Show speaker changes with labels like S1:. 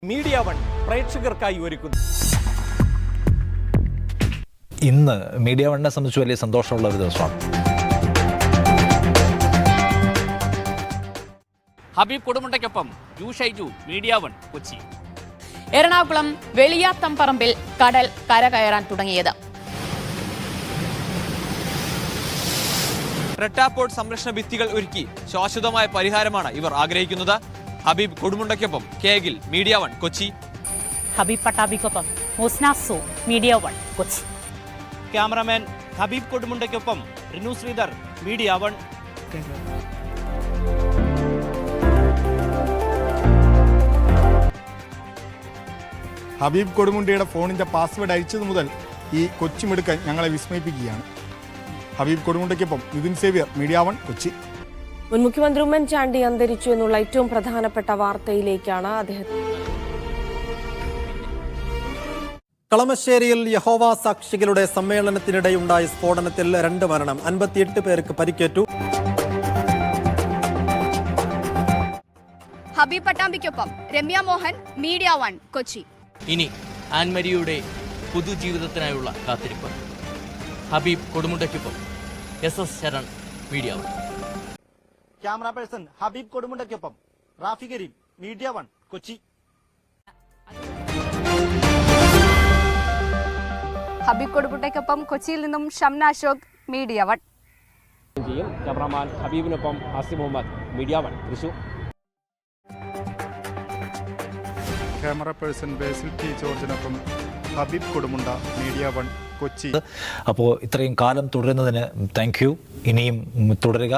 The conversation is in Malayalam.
S1: മീഡിയ വൺ പ്രേക്ഷകർക്കായി ഒരുക്കുന്നു.
S2: ഇന്ന് മീഡിയ വണ്ണിനെ സംബന്ധിച്ച് വലിയ സന്തോഷമുള്ള ഒരു ദിവസമാണ്.
S3: ഹബീബ് കൊടുമുണ്ടയ്ക്കൊപ്പം ഷൈജു, മീഡിയ വൺ, കൊച്ചി.
S4: എറണാകുളം വെളിയാത്തംപറമ്പിൽ കടൽ കരകയറാൻ തുടങ്ങിയത്.
S5: റെട്ടാപ്പോർട്ട് സംരക്ഷണ ഭിത്തികൾ ഒരുക്കി ശാശ്വതമായ പരിഹാരമാണ് ഇവർ ആഗ്രഹിക്കുന്നത്. ഹബീബ് കൊടുമുണ്ടയ്ക്കൊപ്പം കേഗിൽ, മീഡിയ വൺ, കൊച്ചി.
S6: ഹബീബ് പട്ടാഭിക്കൊപ്പം മുസ്നാസു, media one, Kochi.
S1: Cameraman Habeeb കൊടുമുണ്ടയ്ക്കൊപ്പം റിനു ശ്രീധർ, മീഡിയ വൺ.
S7: ഹബീബ് കൊടുമുണ്ടയുടെ ഫോണിൻ്റെ പാസ്വേഡ് അയച്ചത് മുതൽ ഈ കൊച്ചുമെടുക്കാൻ ഞങ്ങളെ വിസ്മയിപ്പിക്കുകയാണ്. ഹബീബ് കൊടുമുണ്ടയ്ക്കൊപ്പം നിതിൻ സേവ്യർ, മീഡിയ വൺ, കൊച്ചി.
S8: മുൻ മുഖ്യമന്ത്രി ഉമ്മൻചാണ്ടി അന്തരിച്ചു എന്നുള്ള ഏറ്റവും പ്രധാനപ്പെട്ട വാർത്തയിലേക്കാണ് അദ്ദേഹം.
S9: കളമശ്ശേരിയിൽ യഹോവ സാക്ഷികളുടെ സമ്മേളനത്തിനിടെയുണ്ടായ സ്ഫോടനത്തിൽ 2 മരണം, 58 പേർക്ക് പരിക്കേറ്റു.
S10: ഹബീബ് പട്ടാമ്പിക്കൊപ്പം രമ്യ മോഹൻ, മീഡിയ വൺ, കൊച്ചി.
S3: ഇനി ആൻമരിയുടെ പുതുജീവിതത്തിനായുള്ള കാത്തിരിപ്പ്. ഹബീബ് കൊടുമുണ്ടയ്ക്കൊപ്പം SS Saran, media one.
S1: Camera person Habeeb കൊടുമുണ്ടയ്ക്കൊപ്പം റാഫി കരീം, മീഡിയ വൺ, കൊച്ചി.
S10: ഹബീബ് കൊടുമുണ്ടയ്ക്കൊപ്പം കൊച്ചിയിൽ നിന്നും Shamna Ashok, media one.
S1: Cameraman ഹബീബിനൊപ്പം Asif Muhammad, media one, Thrissur.
S7: Camera person Basil T ജോർജിനൊപ്പം ഹബീബ് കൊടുമുണ്ട, മീഡിയ വൺ, കൊച്ചി.
S2: അപ്പോൾ ഇത്രയും കാലം തുടരുന്നതിന് താങ്ക് യു. ഇനിയും തുടരുക.